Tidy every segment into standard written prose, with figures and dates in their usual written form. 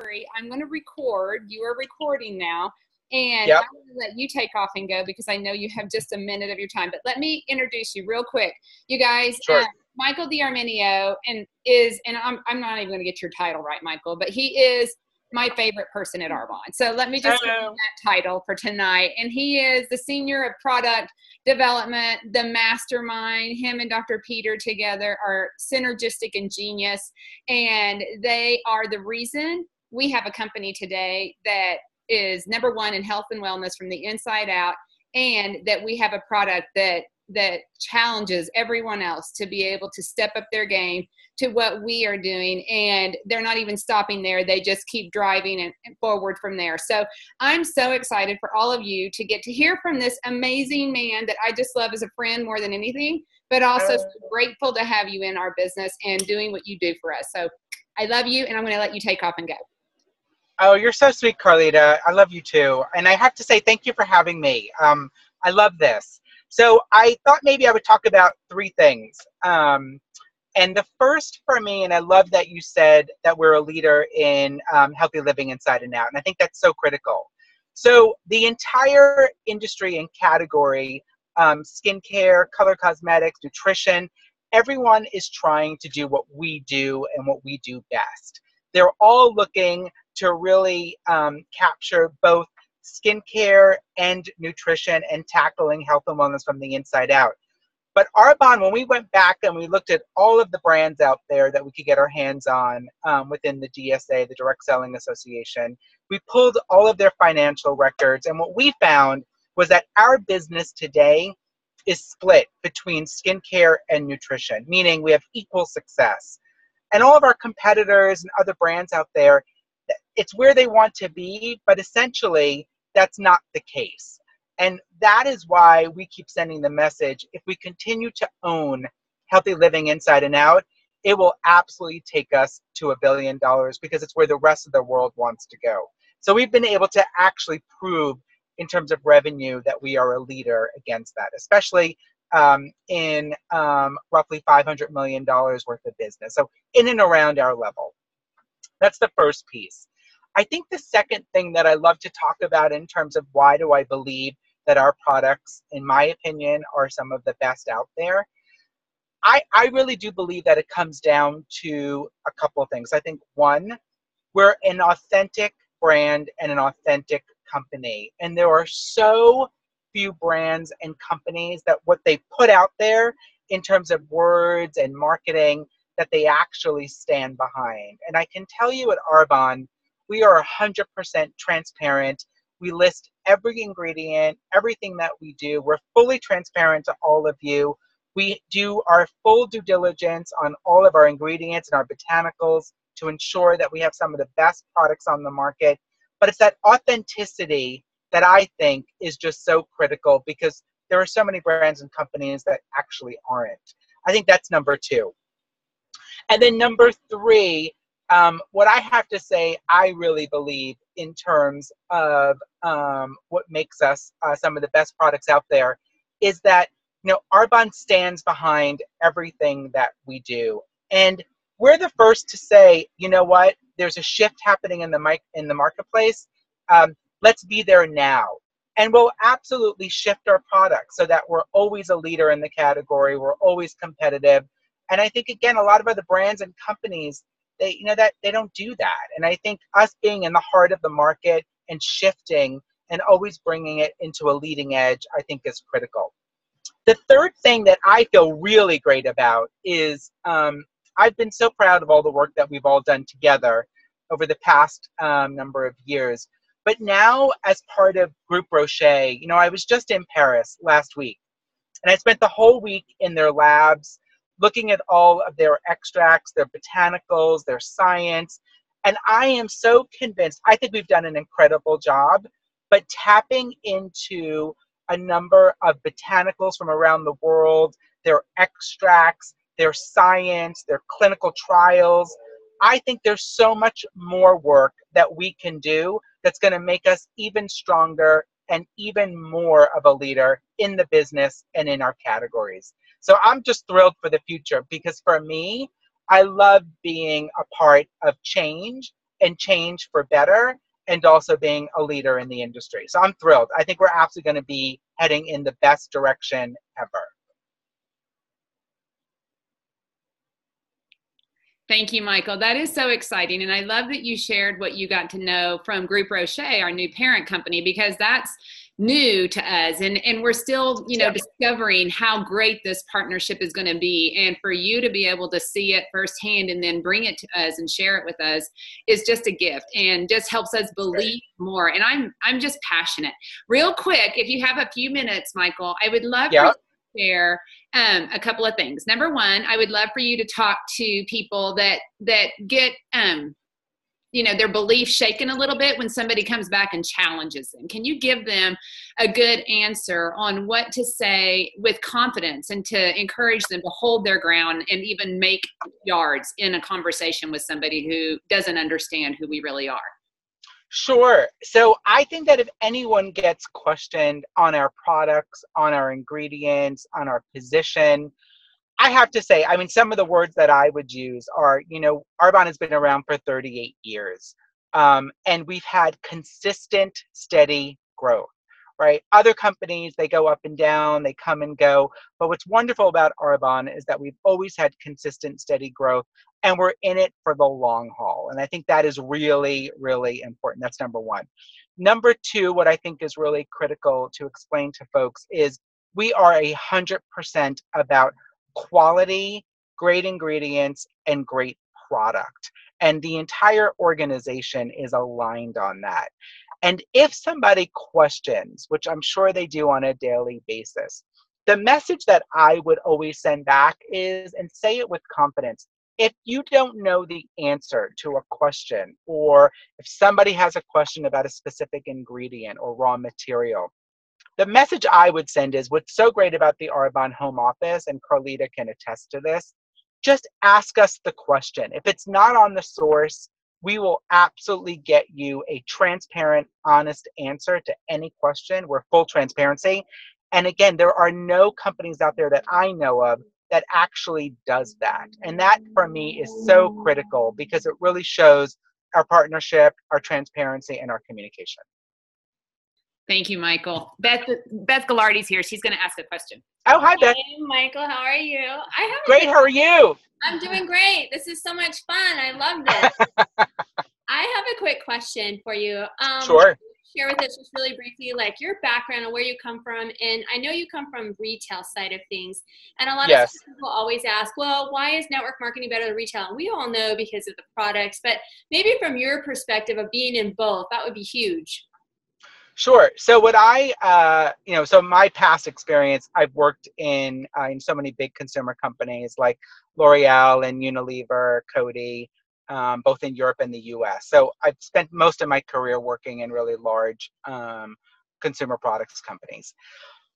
hurry. I'm going to record. You are recording now. And Yep. I'm going to let you take off and go because I know you have just a minute of your time. But let me introduce you real quick. You guys, Sure. Michael D'Arminio and I'm not even going to get your title right, Michael, but he is my favorite person at Arbonne. So let me just give you Hello. that title for tonight. And he is the senior of product development, the mastermind. Him and Dr. Peter together are synergistic and genius. And they are the reason we have a company today that is number one in health and wellness from the inside out, and that we have a product that challenges everyone else to be able to step up their game to what we are doing. And they're not even stopping there. They just keep driving and forward from there. So I'm so excited for all of you to get to hear from this amazing man that I just love as a friend more than anything, but also so grateful to have you in our business and doing what you do for us. So I love you, and I'm going to let you take off and go. Oh, you're so sweet, Carlita. I love you too. And I have to say thank you for having me. I love this. So I thought maybe I would talk about three things. And the first for me, and I love that you said that we're a leader in healthy living inside and out. And I think that's so critical. So the entire industry and category, skincare, color cosmetics, nutrition, everyone is trying to do what we do and what we do best. They're all looking to really capture both skincare and nutrition and tackling health and wellness from the inside out. But Arbonne, when we went back and we looked at all of the brands out there that we could get our hands on within the DSA, the Direct Selling Association, we pulled all of their financial records. And what we found was that our business today is split between skincare and nutrition, meaning we have equal success. And all of our competitors and other brands out there, it's where they want to be, but essentially that's not the case. And that is why we keep sending the message, if we continue to own healthy living inside and out, it will absolutely take us to $1 billion because it's where the rest of the world wants to go. So we've been able to actually prove in terms of revenue that we are a leader against that, especially in roughly $500 million worth of business. So in and around our level. That's the first piece. I think the second thing that I love to talk about in terms of why do I believe that our products, in my opinion, are some of the best out there. I really do believe that it comes down to a couple of things. I think one, we're an authentic brand and an authentic company. And there are so few brands and companies that what they put out there in terms of words and marketing that they actually stand behind. And I can tell you at Arbonne, we are 100% transparent. We list every ingredient, everything that we do. We're fully transparent to all of you. We do our full due diligence on all of our ingredients and our botanicals to ensure that we have some of the best products on the market. But it's that authenticity that I think is just so critical because there are so many brands and companies that actually aren't. I think that's number two. And then number three, what I have to say, I really believe in terms of what makes us some of the best products out there is that, Arbonne stands behind everything that we do. And we're the first to say, you know what, there's a shift happening in the marketplace. Let's be there now. And we'll absolutely shift our products so that we're always a leader in the category. We're always competitive. And I think, again, a lot of other brands and companies, they don't do that. And I think us being in the heart of the market and shifting and always bringing it into a leading edge, I think is critical. The third thing that I feel really great about is I've been so proud of all the work that we've all done together over the past number of years. But now as part of Group Rocher, I was just in Paris last week. And I spent the whole week in their labs looking at all of their extracts, their botanicals, their science. And I am so convinced, I think we've done an incredible job, but tapping into a number of botanicals from around the world, their extracts, their science, their clinical trials, I think there's so much more work that we can do that's going to make us even stronger and even more of a leader in the business and in our categories. So I'm just thrilled for the future because for me, I love being a part of change and change for better, and also being a leader in the industry. So I'm thrilled. I think we're absolutely going to be heading in the best direction ever. Thank you, Michael. That is so exciting. And I love that you shared what you got to know from Group Rocher, our new parent company, because that's new to us. And we're still, Yeah. discovering how great this partnership is going to be. And for you to be able to see it firsthand and then bring it to us and share it with us is just a gift and just helps us believe more. And I'm just passionate. Real quick, if you have a few minutes, Michael, I would love for you to share a couple of things. Number one, I would love for you to talk to people that get their beliefs shaken a little bit when somebody comes back and challenges them. Can you give them a good answer on what to say with confidence and to encourage them to hold their ground and even make yards in a conversation with somebody who doesn't understand who we really are? Sure. So I think that if anyone gets questioned on our products, on our ingredients, on our position, I have to say, I mean, some of the words that I would use are, Arbonne has been around for 38 years, and we've had consistent, steady growth, right? Other companies, they go up and down, they come and go. But what's wonderful about Arbonne is that we've always had consistent, steady growth, and we're in it for the long haul. And I think that is really, really important. That's number one. Number two, what I think is really critical to explain to folks is we are 100% about quality, great ingredients, and great product. And the entire organization is aligned on that. And if somebody questions, which I'm sure they do on a daily basis, the message that I would always send back is, and say it with confidence, if you don't know the answer to a question, or if somebody has a question about a specific ingredient or raw material, the message I would send is, what's so great about the Arbonne home office, and Carlita can attest to this, just ask us the question. If it's not on the source, we will absolutely get you a transparent, honest answer to any question. We're full transparency. And again, there are no companies out there that I know of that actually does that. And that for me is so critical because it really shows our partnership, our transparency, and our communication. Thank you, Michael. Beth Gallardi's here. She's going to ask a question. Oh, hi, Beth. Hey, Michael. How are you? Great. How are you? I'm doing great. This is so much fun. I love this. I have a quick question for you. Sure. Share with us just really briefly, like your background and where you come from. And I know you come from retail side of things. And a lot of people always ask, well, why is network marketing better than retail? And we all know because of the products, but maybe from your perspective of being in both, that would be huge. Sure. So what so my past experience, I've worked in so many big consumer companies like L'Oreal and Unilever, Coty, both in Europe and the US. So I've spent most of my career working in really large consumer products companies.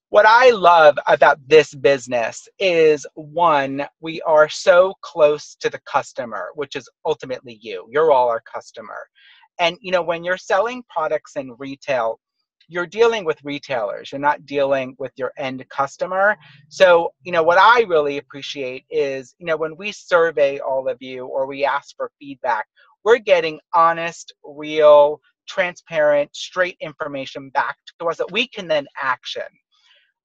What I love about this business is, one, we are so close to the customer, which is ultimately you. You're all our customer. And, when you're selling products in retail, you're dealing with retailers. You're not dealing with your end customer. So, what I really appreciate is, when we survey all of you or we ask for feedback, we're getting honest, real, transparent, straight information back to us that we can then action.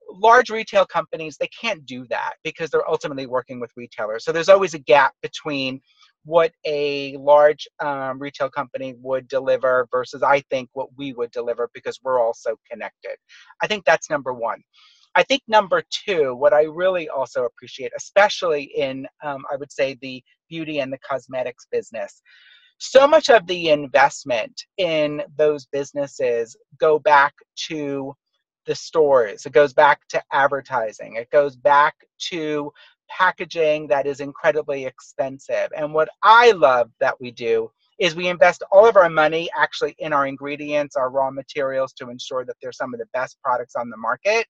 Large retail companies, they can't do that because they're ultimately working with retailers. So there's always a gap between what a large retail company would deliver versus, I think, what we would deliver because we're all so connected. I think that's number one. I think number two, what I really also appreciate, especially in, I would say, the beauty and the cosmetics business, so much of the investment in those businesses go back to the stores. It goes back to advertising. It goes back to packaging that is incredibly expensive. And what I love that we do is we invest all of our money actually in our ingredients, our raw materials, to ensure that they're some of the best products on the market.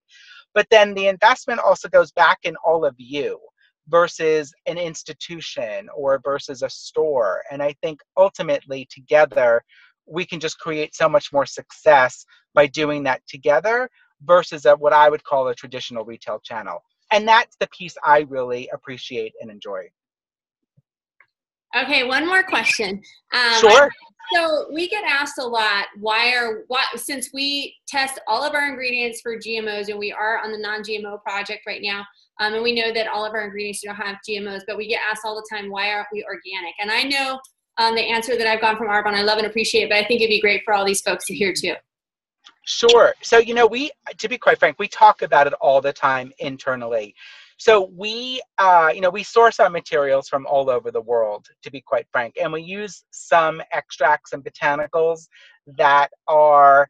But then the investment also goes back in all of you versus an institution or versus a store. And I think ultimately together, we can just create so much more success by doing that together versus what I would call a traditional retail channel. And that's the piece I really appreciate and enjoy. Okay, one more question. Sure. So we get asked a lot, since we test all of our ingredients for GMOs, and we are on the non-GMO project right now, and we know that all of our ingredients don't have GMOs, but we get asked all the time, why aren't we organic? And I know the answer that I've gotten from Arbonne, I love and appreciate, but I think it'd be great for all these folks to hear too. Sure. So, to be quite frank, we talk about it all the time internally. So we source our materials from all over the world, to be quite frank, and we use some extracts and botanicals that are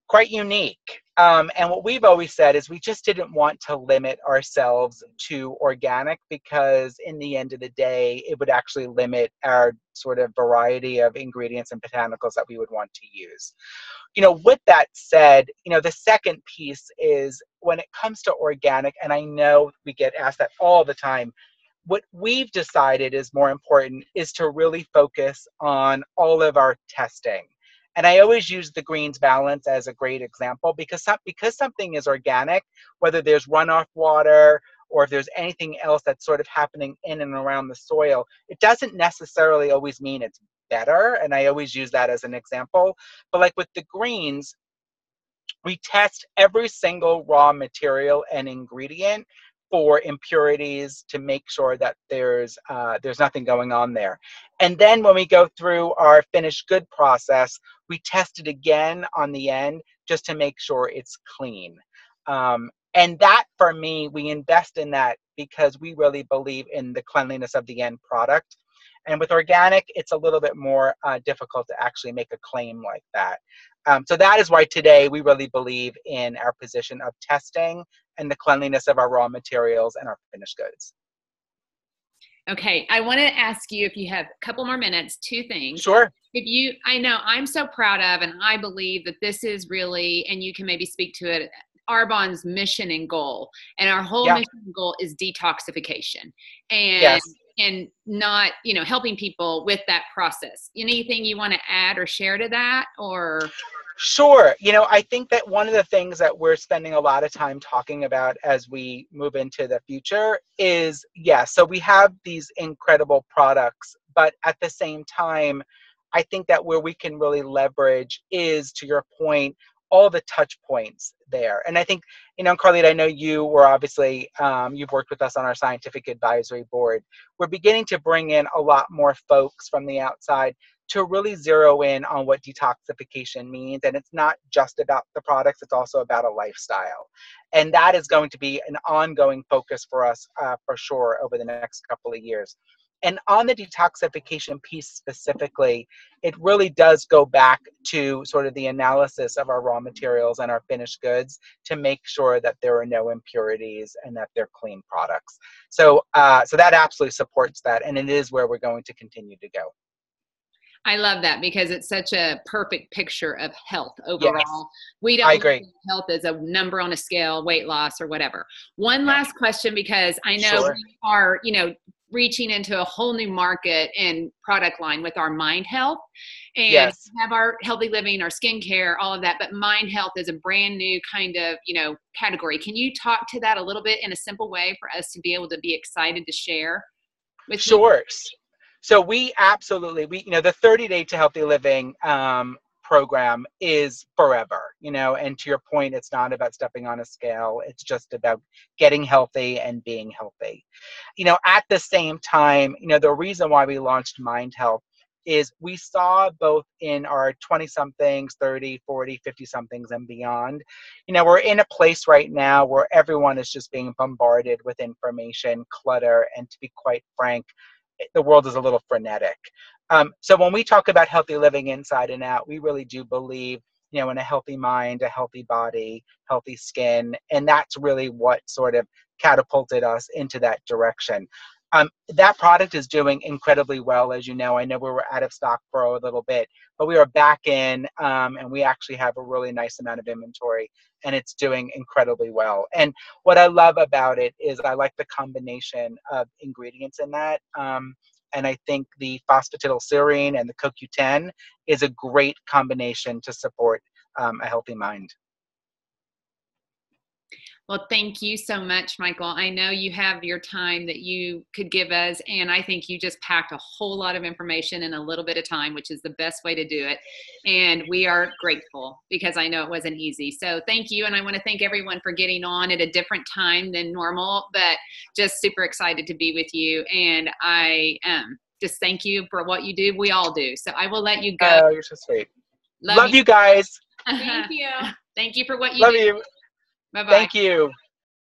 quite unique. And what we've always said is we just didn't want to limit ourselves to organic, because in the end of the day, it would actually limit our sort of variety of ingredients and botanicals that we would want to use. With that said, the second piece is when it comes to organic, and I know we get asked that all the time, what we've decided is more important is to really focus on all of our testing. And I always use the greens balance as a great example, because something is organic, whether there's runoff water or if there's anything else that's sort of happening in and around the soil, it doesn't necessarily always mean it's better. And I always use that as an example. But like with the greens, we test every single raw material and ingredient for impurities to make sure that there's nothing going on there. And then when we go through our finished good process, we test it again on the end just to make sure it's clean. And that, for me, we invest in that because we really believe in the cleanliness of the end product. And with organic, it's a little bit more difficult to actually make a claim like that. So that is why today we really believe in our position of testing and the cleanliness of our raw materials and our finished goods. Okay, I want to ask you, if you have a couple more minutes, two things. Sure. I know I'm so proud of, and I believe that this is really, and you can maybe speak to it, Arbonne's mission and goal. And our whole mission and goal is detoxification. And not, helping people with that process. Anything you want to add or share to that, or? Sure. I think that one of the things that we're spending a lot of time talking about as we move into the future is, so we have these incredible products, but at the same time, I think that where we can really leverage is, to your point, all the touch points there. And I think, Carlita, I know you were obviously, you've worked with us on our scientific advisory board. We're beginning to bring in a lot more folks from the outside to really zero in on what detoxification means. And it's not just about the products, it's also about a lifestyle. And that is going to be an ongoing focus for us for sure over the next couple of years. And on the detoxification piece specifically, it really does go back to sort of the analysis of our raw materials and our finished goods to make sure that there are no impurities and that they're clean products. So that absolutely supports that, and it is where we're going to continue to go. I love that, because it's such a perfect picture of health overall. Yes, We don't I agree. look at health as a number on a scale, weight loss or whatever. One last question, because I know we are, reaching into a whole new market and product line with our mind health, and have our healthy living, our skincare, all of that. But mind health is a brand new kind of, category. Can you talk to that a little bit in a simple way for us to be able to be excited to share with you? Sure. So we absolutely, the 30 Day to Healthy Living program is forever, and to your point, it's not about stepping on a scale. It's just about getting healthy and being healthy. At the same time, the reason why we launched Mind Health is we saw both in our 20 somethings, 30, 40, 50 somethings and beyond, we're in a place right now where everyone is just being bombarded with information, clutter, and to be quite frank, the world is a little frenetic. So when we talk about healthy living inside and out, we really do believe, in a healthy mind, a healthy body, healthy skin. And that's really what sort of catapulted us into that direction. That product is doing incredibly well. As you know, I know we were out of stock for a little bit, but we are back in, and we actually have a really nice amount of inventory, and it's doing incredibly well. And what I love about it is I like the combination of ingredients in that. And I think the phosphatidylserine and the CoQ10 is a great combination to support a healthy mind. Well, thank you so much, Michael. I know you have your time that you could give us, and I think you just packed a whole lot of information in a little bit of time, which is the best way to do it. And we are grateful because I know it wasn't easy. So thank you, and I want to thank everyone for getting on at a different time than normal, but just super excited to be with you. And I just thank you for what you do. We all do. So I will let you go. Oh, you're so sweet. Love you guys. Thank you. Thank you for what you Love do. you. Bye-bye. Thank you.